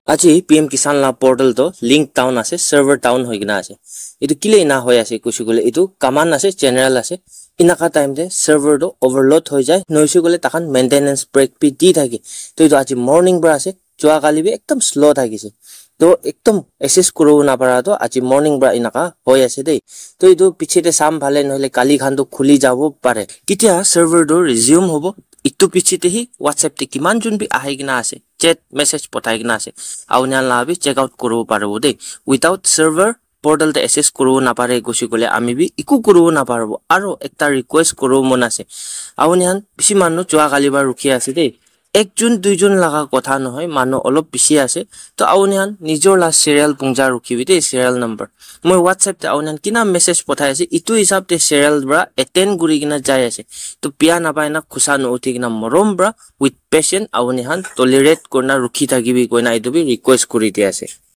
আজি PM Kisan la portal to link down ase server down hoigina ase etu kile na hoy ase kuchu gole etu command ase general ase inaka time de server to overload hoi jay noisu gole takan maintenance break pi di thaki to etu aji morning bra ase jua kali bi ekdom slow thakise to ekdom access kuro na para to aji morning bra inaka hoy ase dei to etu piche de sam bhale nohile kali khan to khuli jabo pare kitia server do resume hobo itu pichite hi WhatsApp te kiman jun bi ahigina ase chat message pothai gina ase aunian la bi check out kuro parbo de without server portal te access kuro na pare gosi gole ami bi iku kuro na parbo aro ekta request kuro mon ase aunian bisi manu chua kali ba rukhi ase de একজন দুইজন লাগা কথা নহয় মানু অলপ বেছি আছে তো আউনিয়ান নিজৰ লা সিৰিয়াল পুংজা ৰখিবি দে সিরিয়াল নাম্বার মই WhatsApp তে আউনিয়ান কিনা মেসেজ পঠাই আছে ইটো হিসাব তে সিরিয়াল ব্ৰা এটেন্ড গুৰি কিনা যাই আছে তো পিয়া না পায় না খুসা ন উঠি কিনা মৰম ব্ৰা উইথ পেশেন্ট আউনিয়ান টলাৰেট কৰনা ৰখি থাকিবি কইনা ইটো বি ৰিকুৱেষ্ট কৰি দি আছে